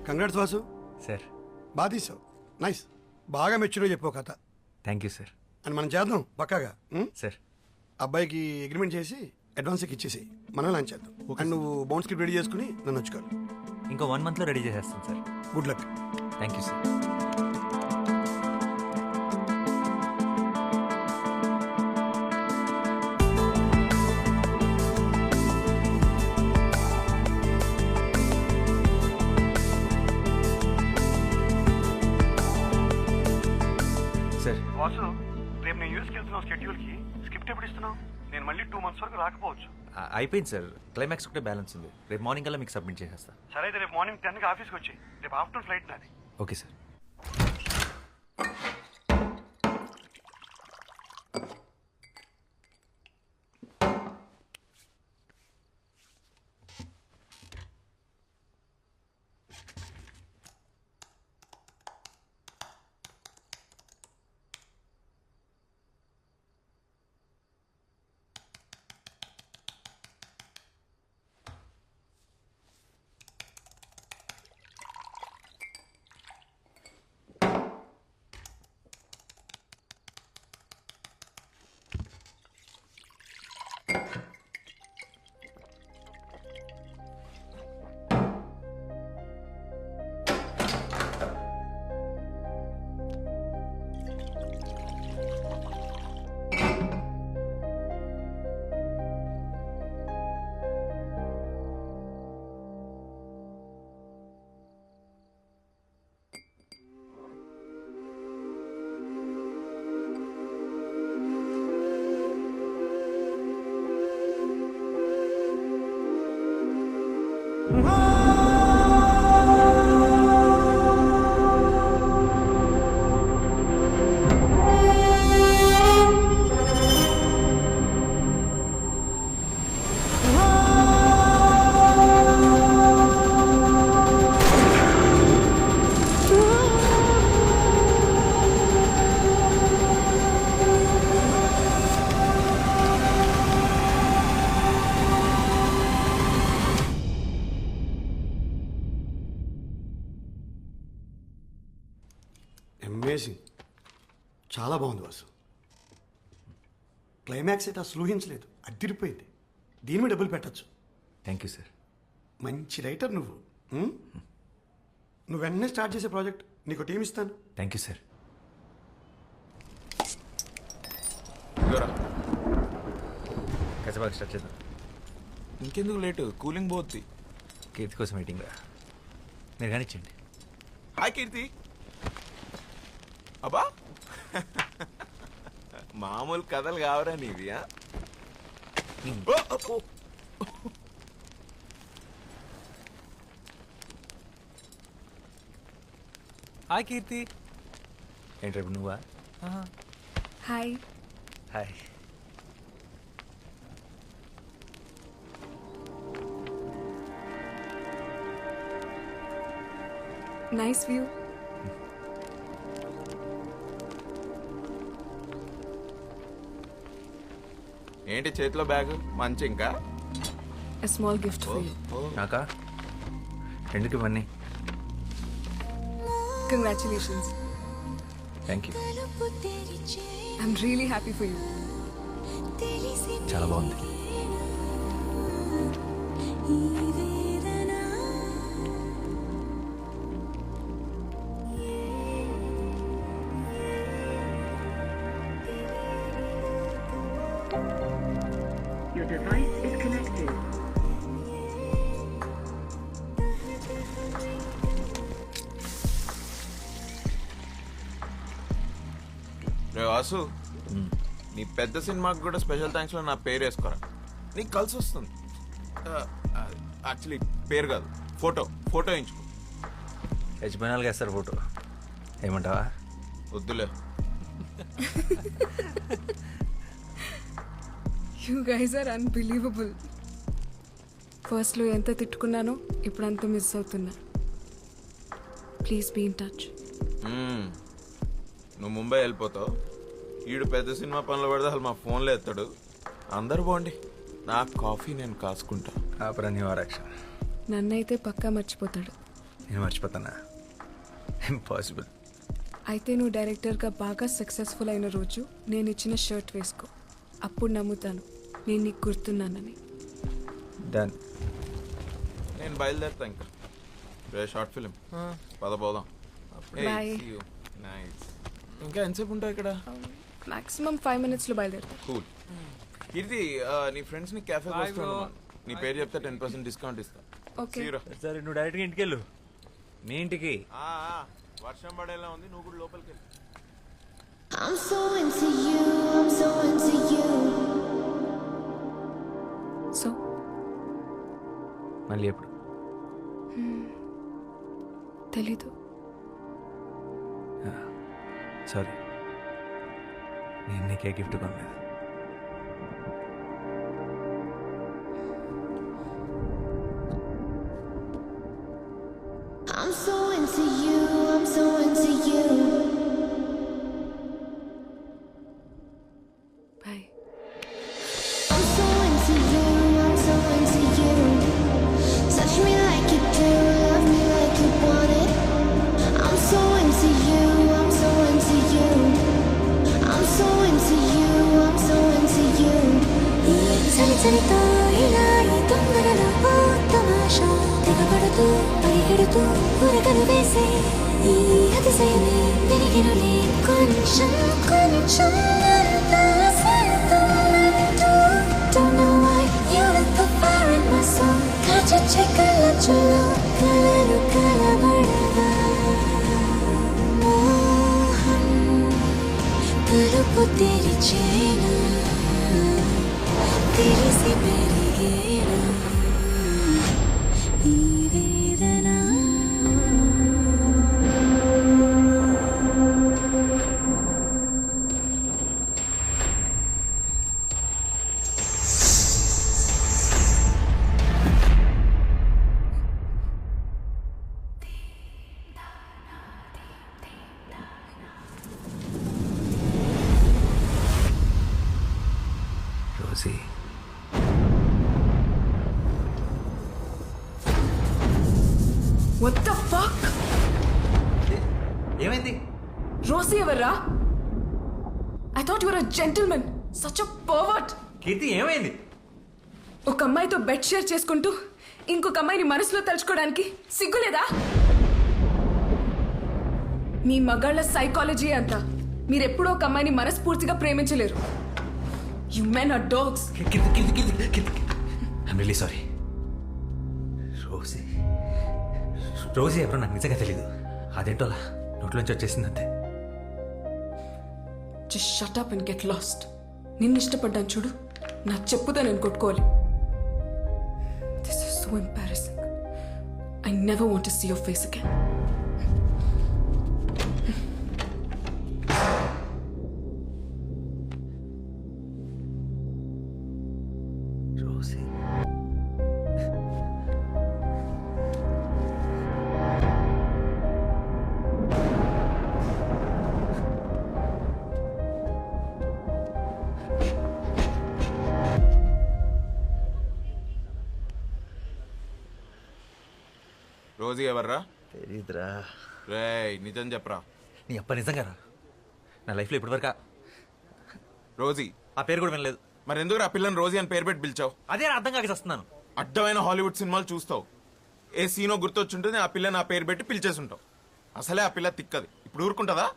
Congrats Vasu. Sir బాగా తీసావు. Nice. బాగా మెచ్యూర్గా చెప్పావు కథ. Thank you sir. అని మనం చేద్దాం పక్కాగా. సార్ అబ్బాయికి అగ్రిమెంట్ చేసి అడ్వాన్స్ ఇచ్చేసి మనం లాంచ్ చేద్దాం. అండ్ నువ్వు బౌండ్ స్క్రిప్ట్ రెడీ చేసుకుని నన్ను వచ్చుకోవాలి. ఇంకో 1 monthలో రెడీ చేసేస్తాను sir. Good luck. Thank you sir. Sir Vasu, రేపు నేను యూఎస్కి వెళ్తున్నావు. షెడ్యూల్కి స్క్రిప్ట్ ఎప్పుడు ఇస్తున్నావు? నేను మళ్ళీ 2 months వరకు రాకపోవచ్చు. అయిపోయింది సార్. క్లైమాక్స్ ఒకటే బ్యాలెన్స్ ఉంది. రేపు మార్నింగ్ కల్లా మీకు సబ్మిట్ చేసేస్తా. సరే అయితే రేపు మార్నింగ్ 10కి ఆఫీస్కి వచ్చి రేపు ఆఫ్టర్నూన్ ఫ్లైట్ నాది. Okay sir. అమేజింగ్. చాలా బాగుంది వాసు. క్లైమాక్స్ అయితే అసలు ఊహించలేదు. అదిరిపోయింది. దీని మీద డబ్బులు పెట్టచ్చు. Thank you sir. మంచి రైటర్ నువ్వు. నువ్వు వెంటనే స్టార్ట్ చేసే ప్రాజెక్ట్. నీకు టీం ఇస్తాను. Thank you sir. కసబాగా స్టార్ట్ చేద్దాం. ఇంకెందుకు లేటు? కూలింగ్ పోద్ది. కీర్తి కోసం మీటింగ్ మీరు కానిచ్చండి. హాయ్ కీర్తి. అబ్బా మామూలు కథలు కావరా నీవి? హాయ్ కీర్తి. ఏంటి రేపు నువ్వా? హాయ్. హాయ్. Nice view. ఏంటి చేతిలో బ్యాగ్? మంచి ఇంకా A small gift for you. నాకా? ఎందుకు ఇవన్నీ? Congratulations. Thank you. I'm really happy for you. చాలా బాగుంది. Your device is connected. రే వాసు, నీ పెద్ద సినిమాకి కూడా స్పెషల్ థ్యాంక్స్లో నా పేరు వేసుకోరా. నీకు కలిసి వస్తుంది. యాక్చువల్లీ పేరు కాదు, ఫోటో వేయించుకో. యజమానాలుగా వేస్తారు ఫోటో. ఏమంటావా? వద్దులే. You guys are unbelievable. ఫస్ట్లో ఎంత తిట్టుకున్నానో ఇప్పుడు అంత మిస్ అవుతున్నా. Please be in touch. నువ్వు ముంబై వెళ్ళిపోతావు, ఈడు పెద్ద సినిమా పనులు పడితే అసలు మా ఫోన్లో ఎత్తాడు. అందరు బాగుండి, నా కాఫీ నేను కాసుకుంటా. ఆపరాని వారాక్ష. నన్నైతే పక్కా మర్చిపోతాడు. నేను మర్చిపోతానా? ఇంపాసిబుల్. అయితే నువ్వు డైరెక్టర్గా బాగా సక్సెస్ఫుల్ అయిన రోజు నేను ఇచ్చిన షర్ట్ వేసుకో. అప్పుడు నమ్ముతాను నేను నీకు గుర్తున్నానని. డన్. నేను బయలుదేరుతా ఇంకా. రే షార్ట్ ఫిలిం పద పోదాం. Bye. నైస్. ఇంకా ఎంతసేపు ఉంటావు ఇక్కడ? మాక్సిమం 5 minutesలో బయలుదేరుతా. కూల్. కీర్తి నీ ఫ్రెండ్స్ ని క్యాఫే వస్తున్నాను. నీ పేరు చెప్తే 10% డిస్కౌంట్ ఇస్తా. ఓకే. See you రా. సరే నువ్వు డైరెక్ట్గా ఇంటికి వెళ్ళు. మీ ఇంటికి. వర్షం పడేలా ఉంది, నువ్వు కూడా లోపలికి వెళ్ళు. I'm so into you, I'm so into you. So మళ్ళీ ఎప్పుడు? తెలీదు. సారీ, నేను నీకే గిఫ్ట్ కొనలేదు. I'm so into you, I'm so into you. Bye. I'm so into you, I'm so into you. Touch me like you do, love me like you want it. I'm so into you, I'm so into you. I'm so into you, I'm so into you. ఈ చలి చలితో ఇలా ఈ తొందరలో ఓ తమాషా తెగబడుతూ పరిగెడుతూ ఉరకలు వేసే ఈ అతిశయమే వెలిగినులే కొంచెం కొంచెం అంతా సరితోనంటూ. Don't know why you lit the fire in my soul. కాచొచ్చే కళ్ళచ్చులో కలలు కలబడగా మోహం తలుపు తెరిచేనా తెరిసి పెరిగేనా ఈ వేదన. Rosie, What the fuck? ఏమైంది? రోసీ ఎవర్రా? I thought you were a gentleman. Such a pervert. కీర్తి ఏమైంది? ఒక అమ్మాయితో బెడ్ షేర్ చేసుకుంటూ ఇంకొక అమ్మాయిని మనసులో తలుచుకోవడానికి సిగ్గులేదా? మీ మగాళ్ళ సైకాలజీ అంతా మీరెప్పుడూ ఒక అమ్మాయిని మనస్ఫూర్తిగా ప్రేమించలేరు. You men are dogs. I'm really sorry. Rosie ఎవరో నాకు నిజంగా తెలీదు. అదేంటోలా నోట్లోంచి వచ్చేసింది అంతే. Just shut up and get lost. నిన్ను ఇష్టపడ్డాను చూడు, నా చెప్పుతో నేను కొట్టుకోవాలి. This is so embarrassing. I never want to see your face again. Rosie, Rosie ఎవర్రా? తెలీదురా. రేయ్ నిజం చెప్పరా. నీ అప్ప నిజంగా రా. నా లైఫ్లో ఇప్పటివరకు రోజీ. ఆ పేరు కూడా వినలేదు. మరి ఎందుకు ఆ పిల్లని రోజీ అని పేరు పెట్టి పిలిచావు? అదే అర్థం కాక వస్తున్నాను. అడ్డమైన హాలీవుడ్ సినిమాలు చూస్తావు, ఏ సీనో గుర్తొచ్చుంటుంది, ఆ పిల్లని ఆ పేరు పెట్టి పిలిచేసి ఉంటావు. అసలే ఆ పిల్ల తిక్కది, ఇప్పుడు ఊరుకుంటుందా?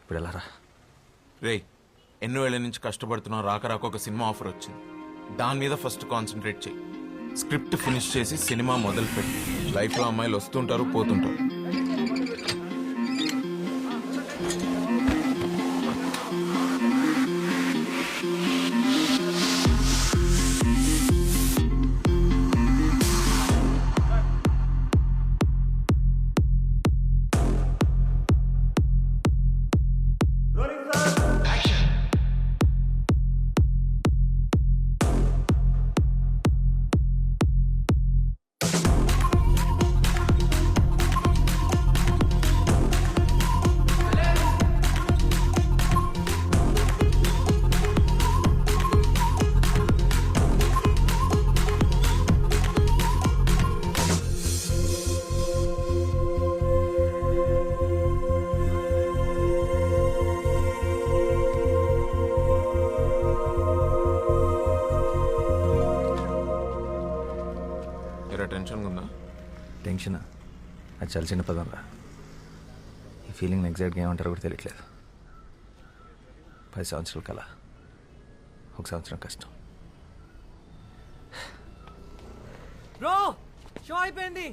ఇప్పుడు ఎలా రా? రేయ్ ఎన్నో ఏళ్ళ నుంచి కష్టపడుతున్నావు, రాక రాక ఒక సినిమా ఆఫర్ వచ్చింది, దాని మీద ఫస్ట్ కాన్సన్ట్రేట్ చేయి. స్క్రిప్ట్ ఫినిష్ చేసి సినిమా మొదలు పెట్టి. లైఫ్లో అమ్మాయిలు వస్తుంటారు పోతుంటారు. వేరే టెన్షన్ ఉందా? టెన్షన్ అది చాలా చిన్న పదం రా. ఈ ఫీలింగ్ ఎగ్జాక్ట్గా ఏమంటారో కూడా తెలియట్లేదు. 10 సంవత్సరాల కల, 1 సంవత్సరం కష్టం. బ్రో షో అయిపోయింది.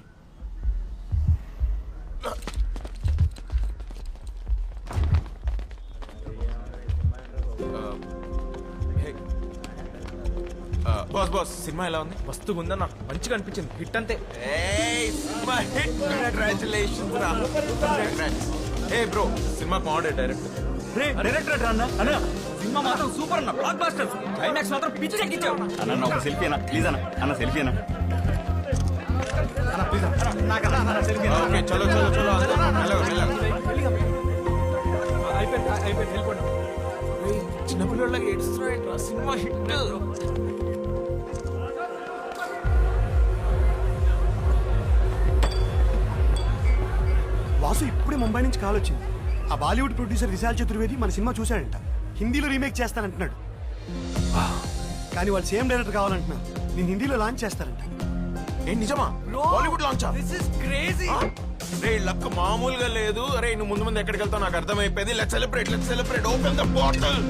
బాస్ సినిమా ఎలా ఉంది? మస్తుగా ఉందన్న, మంచిగా అనిపించింది. హిట్ అంతే. బ్రో సినిమా కాండెడ్ డైరెక్టర్. డైరెక్టర్ అన్న అన్న సినిమా మాత్రం సూపర్ అన్న, బ్లాక్ బాస్టర్. క్లైమాక్స్ మాత్రం పిచ్చి ఎక్కించావు అన్న. ఒక సెల్ఫీ అన్న ప్లీజ్ అన్న. అన్న సెల్ఫీ అన్న. ఓకే చలో చలో చలో అయిపోయింది వెళ్ళిపోండి. చిన్నపిల్లలకి ఏడుస్తున్నాడు. Cinema hit. వాసు ఇప్పుడే ముంబై నుంచి కాల్ వచ్చింది. ఆ బాలీవుడ్ ప్రొడ్యూసర్ విశాల్ చతుర్వేది మన సినిమా చూశాడంట. హిందీలో రీమేక్ చేస్తానంటున్నాడు. కానీ వాళ్ళు సేమ్ డైరెక్టర్ కావాలంటున్నారు. నేను హిందీలో లాంచ్ చేస్తారంట. ఏ నిజమా? బాలీవుడ్ లాంచా? This is crazy. రే లక్ మామూలుగా లేదు. అరే నువ్వు ముందు ముందు ఎక్కడికి వెళ్తావు నాకు అర్థమైపోయింది. Let's celebrate open the bottle.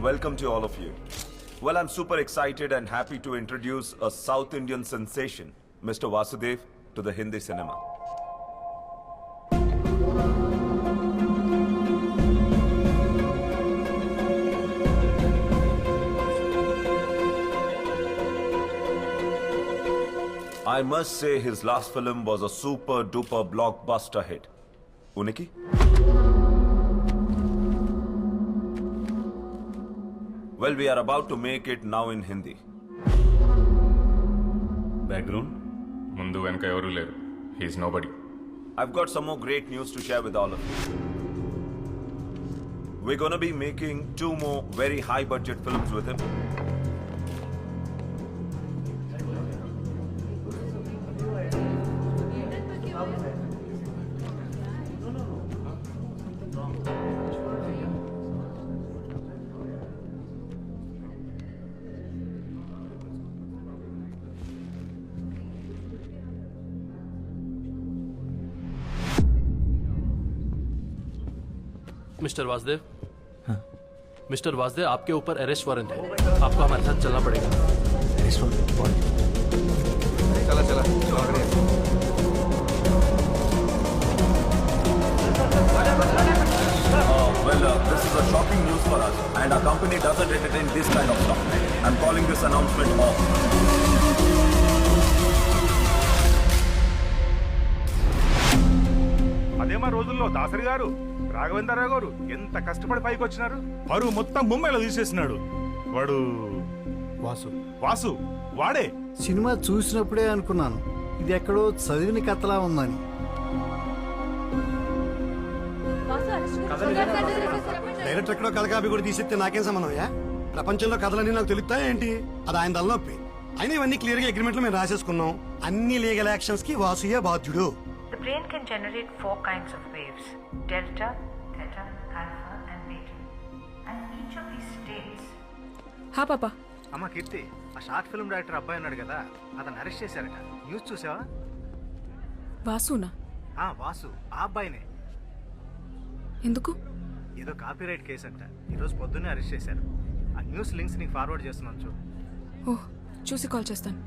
Welcome to all of you. Well, I'm super excited and happy to introduce a South Indian sensation, Mr. Vasudev, to the Hindi cinema. I must say his last film was a super duper blockbuster hit. Uniki? Well, we are about to make it now in Hindi. Background? Mundu venka evaru leru. He is nobody. I've got some more great news to share with all of you. We're gonna be making 2 more very high budget films with him. Mister Vasudev, mister Vasudev, आपके ऊपर arrest warrant है. आपको हमारे साथ चलना पड़ेगा. चला चला This is a shocking news for us, and our company doesn't entertain this kind of stuff. I'm calling this announcement off. అదేమా రోజుల్లో దాసరి గారు, రాఘవేంద్రరావు గారు ఎంత కష్టపడి పైకి వచ్చినారు. పరువు మొత్తం ముంబైలో తీసేసినాడు వాడు. వాసు వాడే. సినిమా చూసినప్పుడే అనుకున్నాను ఇది ఎక్కడో చదివిన కథలా ఉందని. డైరెక్టర్ ఎక్కడో కథ కాపీ కూడా తీసిస్తే నాకేం సంబంధమయ్యా? ప్రపంచంలో కథలన్నీ నాకు తెలుస్తాయా ఏంటి? అది ఆయన తలనొప్పి. అయినా ఇవన్నీ క్లియర్ గా అగ్రిమెంట్ లో మేము రాసేసుకున్నాం. అన్ని లీగల్ యాక్షన్స్ కి వాసుయే బాధ్యుడు. The brain can generate 4 kinds of waves: delta, theta, alpha and beta. And each of these states. హా పాపా. అమ్మ కీర్తి, ఆ షార్ట్ ఫిల్మ్ డైరెక్టర్ అబ్బాయి ఉన్నాడు కదా, అతను అరెస్ట్ చేశారట. న్యూస్ చూసావా? వాసునా? వాసు ఆ అబ్బాయినే. ఎందుకు? ఏదో కాపీరైట్ కేసు అంట. ఈరోజు పొద్దున్నే అరెస్ట్ చేశారు. ఆ న్యూస్ లింక్స్ నీకు ఫార్వర్డ్ చేస్తున్నాను చూడు. ఓహ్, చూసి కాల్ చేస్తాను.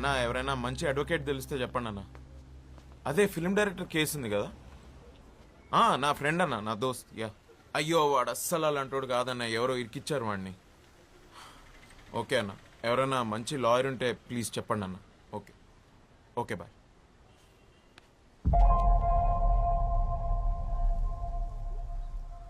అన్న ఎవరైనా మంచి అడ్వకేట్ తెలిస్తే చెప్పండి అన్న. అదే ఫిల్మ్ డైరెక్టర్ కేసు ఉంది కదా, నా ఫ్రెండ్ అన్న, నా దోస్త్. యా. అయ్యో వాడు అస్సలు అలాంటోడు కాదన్న, ఎవరో ఇరికిచ్చారు వాడిని. ఓకే అన్న, ఎవరైనా మంచి లాయర్ ఉంటే ప్లీజ్ చెప్పండి అన్న. Okay okay bye.